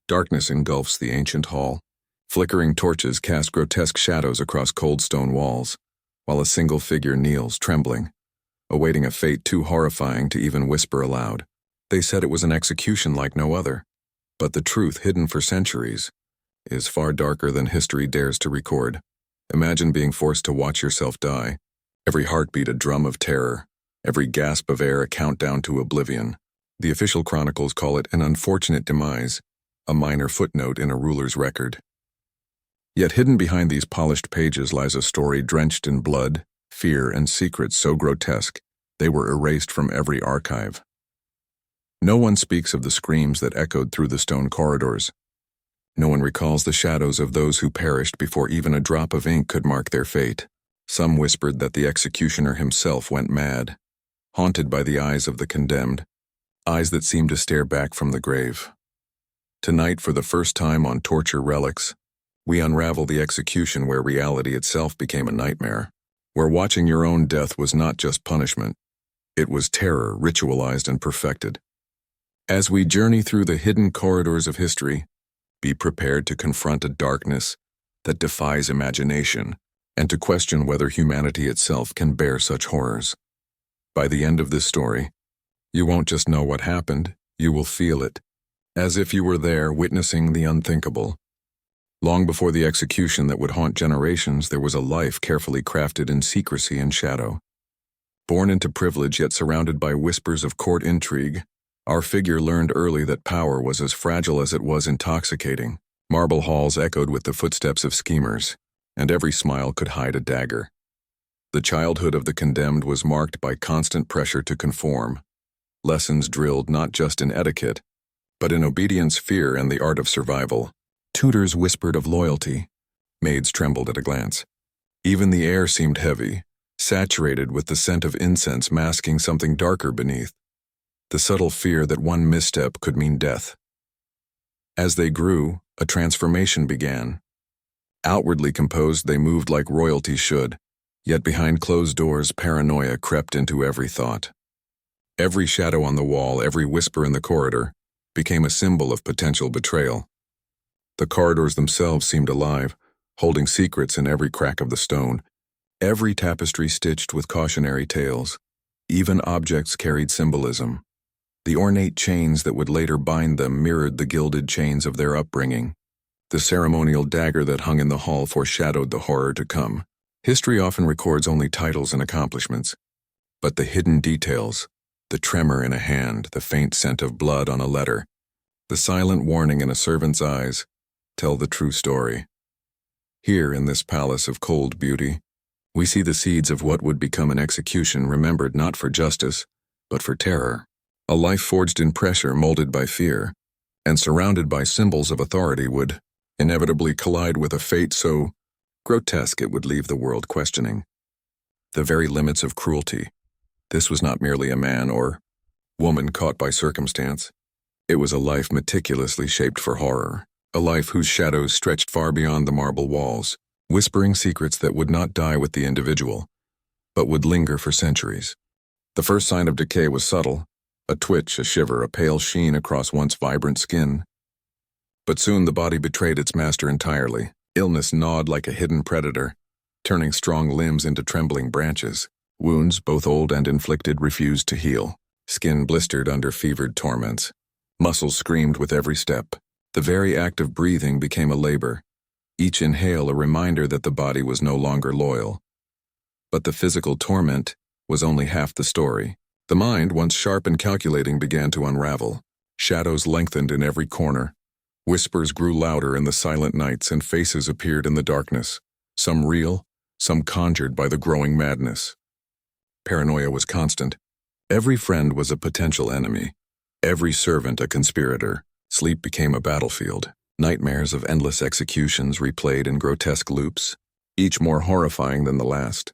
Darkness engulfs the ancient hall. Flickering torches cast grotesque shadows across cold stone walls, while a single figure kneels, trembling, awaiting a fate too horrifying to even whisper aloud. They said it was an execution like no other, but the truth, hidden for centuries, is far darker than history dares to record. Imagine being forced to watch yourself die, every heartbeat a drum of terror, every gasp of air a countdown to oblivion. The official chronicles call it an unfortunate demise, a minor footnote in a ruler's record. Yet hidden behind these polished pages lies a story drenched in blood, fear, and secrets so grotesque they were erased from every archive. No one speaks of the screams that echoed through the stone corridors. No one recalls the shadows of those who perished before even a drop of ink could mark their fate. Some whispered that the executioner himself went mad, haunted by the eyes of the condemned, eyes that seemed to stare back from the grave. Tonight, for the first time on Torture Relics, we unravel the execution where reality itself became a nightmare, where watching your own death was not just punishment, it was terror ritualized and perfected. As we journey through the hidden corridors of history, be prepared to confront a darkness that defies imagination and to question whether humanity itself can bear such horrors. By the end of this story, you won't just know what happened, you will feel it, as if you were there witnessing the unthinkable. Long before the execution that would haunt generations, there was a life carefully crafted in secrecy and shadow. Born into privilege yet surrounded by whispers of court intrigue, our figure learned early that power was as fragile as it was intoxicating. Marble halls echoed with the footsteps of schemers, and every smile could hide a dagger. The childhood of the condemned was marked by constant pressure to conform, lessons drilled not just in etiquette, but in obedience, fear, and the art of survival. Tutors whispered of loyalty. Maids trembled at a glance. Even the air seemed heavy, saturated with the scent of incense masking something darker beneath, the subtle fear that one misstep could mean death. As they grew, a transformation began. Outwardly composed, they moved like royalty should, yet behind closed doors, paranoia crept into every thought. Every shadow on the wall, every whisper in the corridor, became a symbol of potential betrayal. The corridors themselves seemed alive, holding secrets in every crack of the stone, every tapestry stitched with cautionary tales. Even objects carried symbolism. The ornate chains that would later bind them mirrored the gilded chains of their upbringing. The ceremonial dagger that hung in the hall foreshadowed the horror to come. History often records only titles and accomplishments, but the hidden details, the tremor in a hand, the faint scent of blood on a letter, the silent warning in a servant's eyes, tell the true story. Here, in this palace of cold beauty, we see the seeds of what would become an execution remembered not for justice, but for terror. A life forged in pressure, molded by fear, and surrounded by symbols of authority would inevitably collide with a fate so grotesque it would leave the world questioning the very limits of cruelty. This was not merely a man or woman caught by circumstance. It was a life meticulously shaped for horror. A life whose shadows stretched far beyond the marble walls, whispering secrets that would not die with the individual, but would linger for centuries. The first sign of decay was subtle, a twitch, a shiver, a pale sheen across once vibrant skin. But soon the body betrayed its master entirely. Illness gnawed like a hidden predator, turning strong limbs into trembling branches. Wounds, both old and inflicted, refused to heal. Skin blistered under fevered torments. Muscles screamed with every step. The very act of breathing became a labor, each inhale a reminder that the body was no longer loyal. But the physical torment was only half the story. The mind, once sharp and calculating, began to unravel. Shadows lengthened in every corner. Whispers grew louder in the silent nights, and faces appeared in the darkness, some real, some conjured by the growing madness. Paranoia was constant. Every friend was a potential enemy, every servant a conspirator. Sleep became a battlefield. Nightmares of endless executions replayed in grotesque loops, each more horrifying than the last.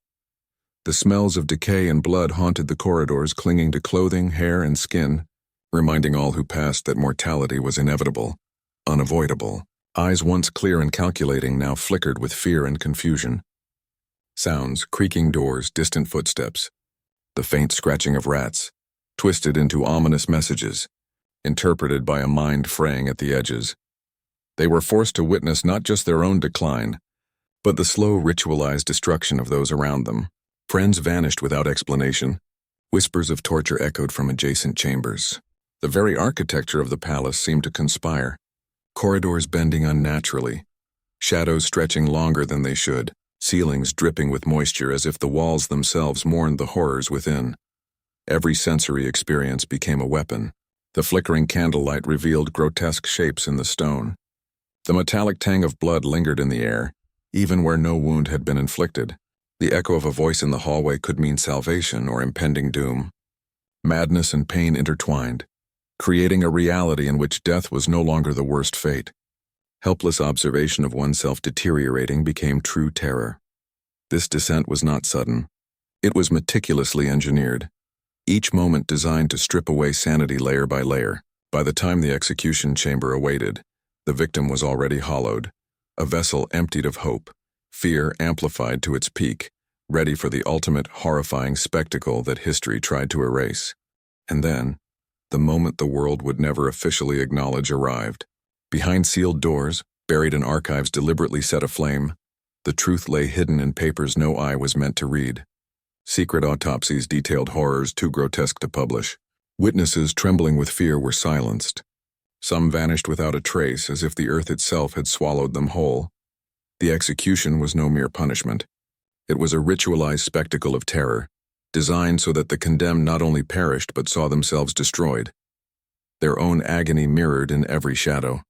The smells of decay and blood haunted the corridors, clinging to clothing, hair, and skin, reminding all who passed that mortality was inevitable, unavoidable. Eyes once clear and calculating now flickered with fear and confusion. Sounds, creaking doors, distant footsteps, the faint scratching of rats, twisted into ominous messages, interpreted by a mind fraying at the edges. They were forced to witness not just their own decline, but the slow ritualized destruction of those around them. Friends vanished without explanation. Whispers of torture echoed from adjacent chambers. The very architecture of the palace seemed to conspire. Corridors bending unnaturally, shadows stretching longer than they should, ceilings dripping with moisture as if the walls themselves mourned the horrors within. Every sensory experience became a weapon. The flickering candlelight revealed grotesque shapes in the stone. The metallic tang of blood lingered in the air, even where no wound had been inflicted. The echo of a voice in the hallway could mean salvation or impending doom. Madness and pain intertwined, creating a reality in which death was no longer the worst fate. Helpless observation of oneself deteriorating became true terror. This descent was not sudden. It was meticulously engineered, each moment designed to strip away sanity layer by layer. By the time the execution chamber awaited, the victim was already hollowed, a vessel emptied of hope, fear amplified to its peak, ready for the ultimate horrifying spectacle that history tried to erase. And then, the moment the world would never officially acknowledge arrived. Behind sealed doors, buried in archives deliberately set aflame, the truth lay hidden in papers no eye was meant to read. Secret autopsies detailed horrors too grotesque to publish. Witnesses trembling with fear were silenced. Some vanished without a trace, as if the earth itself had swallowed them whole. The execution was no mere punishment. It was a ritualized spectacle of terror, designed so that the condemned not only perished but saw themselves destroyed. Their own agony mirrored in every shadow.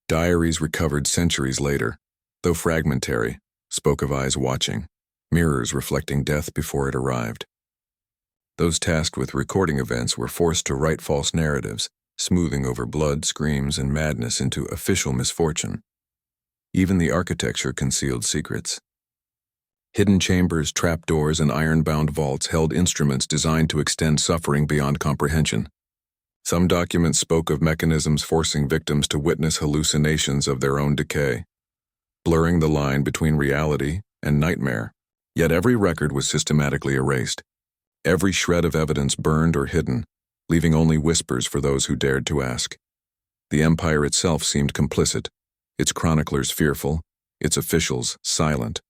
Diaries recovered centuries later, though fragmentary, spoke of eyes watching, mirrors reflecting death before it arrived. Those tasked with recording events were forced to write false narratives, smoothing over blood, screams, and madness into official misfortune. Even the architecture concealed secrets. Hidden chambers, trapdoors, and iron-bound vaults held instruments designed to extend suffering beyond comprehension. Some documents spoke of mechanisms forcing victims to witness hallucinations of their own decay, blurring the line between reality and nightmare. Yet every record was systematically erased. Every shred of evidence burned or hidden, leaving only whispers for those who dared to ask. The empire itself seemed complicit, its chroniclers fearful, its officials silent.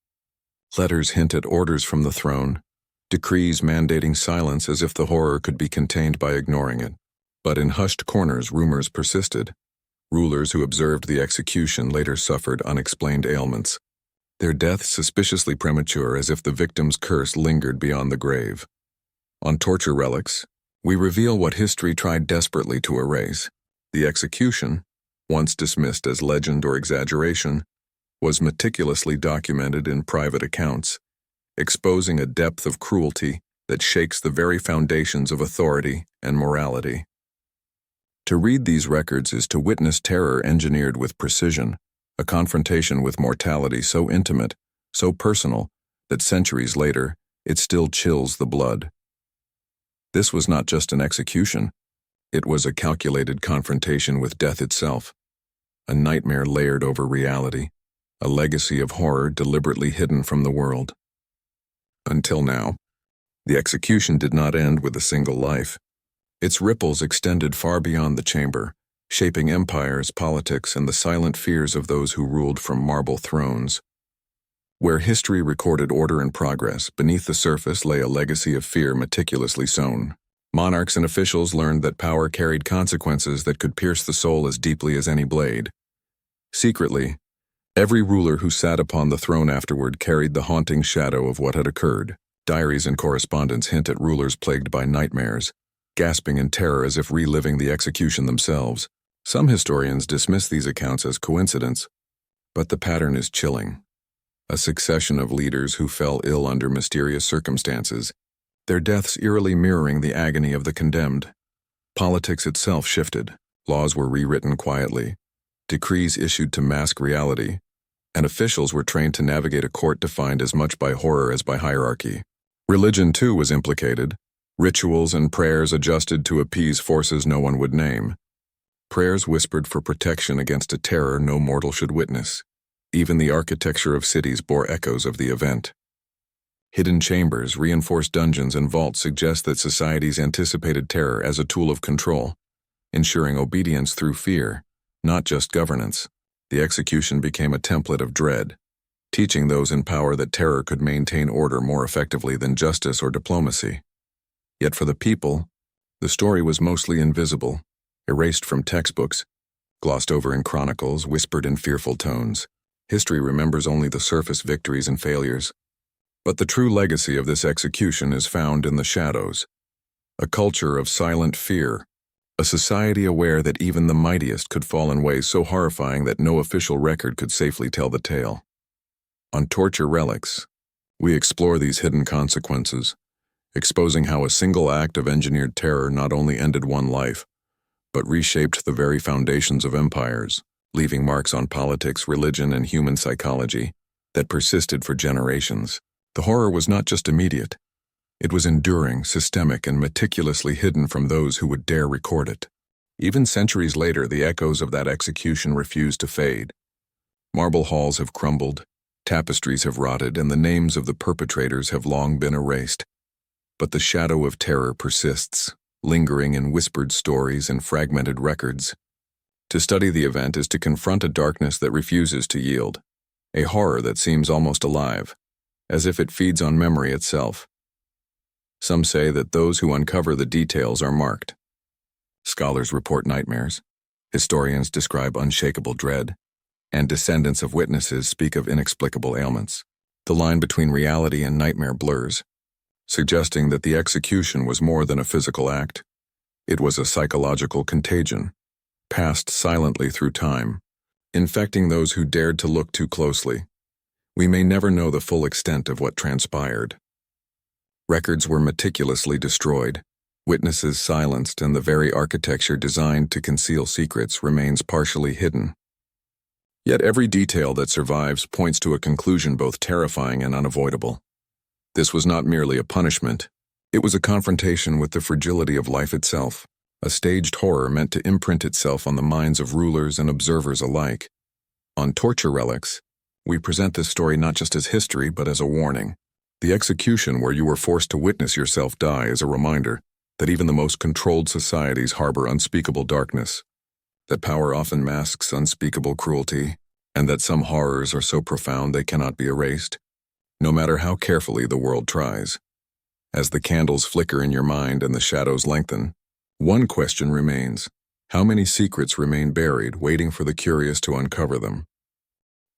Letters hint at orders from the throne, decrees mandating silence as if the horror could be contained by ignoring it. But in hushed corners, rumors persisted. Rulers who observed the execution later suffered unexplained ailments, their deaths suspiciously premature, as if the victim's curse lingered beyond the grave. On Torture Relics, we reveal what history tried desperately to erase. The execution, once dismissed as legend or exaggeration, was meticulously documented in private accounts, exposing a depth of cruelty that shakes the very foundations of authority and morality. To read these records is to witness terror engineered with precision, a confrontation with mortality so intimate, so personal, that centuries later, it still chills the blood. This was not just an execution, it was a calculated confrontation with death itself, a nightmare layered over reality, a legacy of horror deliberately hidden from the world. Until now, the execution did not end with a single life. Its ripples extended far beyond the chamber, shaping empires, politics, and the silent fears of those who ruled from marble thrones. Where history recorded order and progress, beneath the surface lay a legacy of fear meticulously sown. Monarchs and officials learned that power carried consequences that could pierce the soul as deeply as any blade. Secretly, every ruler who sat upon the throne afterward carried the haunting shadow of what had occurred. Diaries and correspondence hint at rulers plagued by nightmares, gasping in terror as if reliving the execution themselves. Some historians dismiss these accounts as coincidence, but the pattern is chilling. A succession of leaders who fell ill under mysterious circumstances, their deaths eerily mirroring the agony of the condemned. Politics itself shifted, laws were rewritten quietly, decrees issued to mask reality, and officials were trained to navigate a court defined as much by horror as by hierarchy. Religion, too, was implicated, rituals and prayers adjusted to appease forces no one would name. Prayers whispered for protection against a terror no mortal should witness. Even the architecture of cities bore echoes of the event. Hidden chambers, reinforced dungeons, and vaults suggest that societies anticipated terror as a tool of control, ensuring obedience through fear, not just governance. The execution became a template of dread, teaching those in power that terror could maintain order more effectively than justice or diplomacy. Yet for the people, the story was mostly invisible, erased from textbooks, glossed over in chronicles, whispered in fearful tones. History remembers only the surface victories and failures. But the true legacy of this execution is found in the shadows. A culture of silent fear, a society aware that even the mightiest could fall in ways so horrifying that no official record could safely tell the tale. On Torture Relics, we explore these hidden consequences, exposing how a single act of engineered terror not only ended one life, but reshaped the very foundations of empires, leaving marks on politics, religion, and human psychology that persisted for generations. The horror was not just immediate. It was enduring, systemic, and meticulously hidden from those who would dare record it. Even centuries later, the echoes of that execution refused to fade. Marble halls have crumbled, tapestries have rotted, and the names of the perpetrators have long been erased. But the shadow of terror persists, lingering in whispered stories and fragmented records. To study the event is to confront a darkness that refuses to yield, a horror that seems almost alive, as if it feeds on memory itself. Some say that those who uncover the details are marked. Scholars report nightmares, historians describe unshakable dread, and descendants of witnesses speak of inexplicable ailments. The line between reality and nightmare blurs, suggesting that the execution was more than a physical act. It was a psychological contagion, passed silently through time, infecting those who dared to look too closely. We may never know the full extent of what transpired. Records were meticulously destroyed, witnesses silenced, and the very architecture designed to conceal secrets remains partially hidden. Yet every detail that survives points to a conclusion both terrifying and unavoidable. This was not merely a punishment. It was a confrontation with the fragility of life itself, a staged horror meant to imprint itself on the minds of rulers and observers alike. On Torture Relics, we present this story not just as history, but as a warning. The execution where you were forced to witness yourself die is a reminder that even the most controlled societies harbor unspeakable darkness, that power often masks unspeakable cruelty, and that some horrors are so profound they cannot be erased, no matter how carefully the world tries. As the candles flicker in your mind and the shadows lengthen, one question remains: how many secrets remain buried, waiting for the curious to uncover them?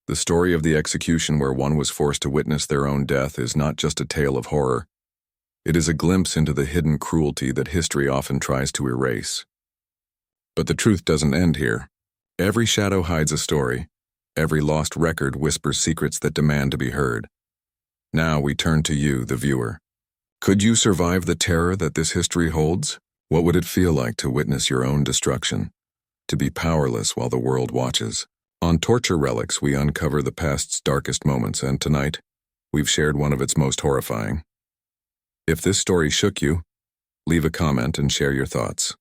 The story of the execution where one was forced to witness their own death is not just a tale of horror. It is a glimpse into the hidden cruelty that history often tries to erase. But the truth doesn't end here. Every shadow hides a story. Every lost record whispers secrets that demand to be heard. Now we turn to you, the viewer. Could you survive the terror that this history holds? What would it feel like to witness your own destruction? To be powerless while the world watches? On Torture Relics, we uncover the past's darkest moments, and tonight, we've shared one of its most horrifying. If this story shook you, leave a comment and share your thoughts.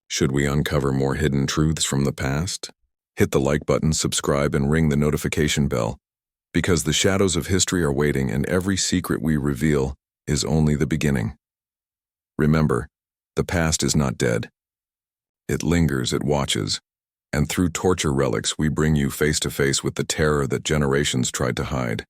Should we uncover more hidden truths from the past? Hit the like button, subscribe, and ring the notification bell, because the shadows of history are waiting, and every secret we reveal is only the beginning. Remember, the past is not dead. It lingers, it watches, and through Torture Relics we bring you face to face with the terror that generations tried to hide.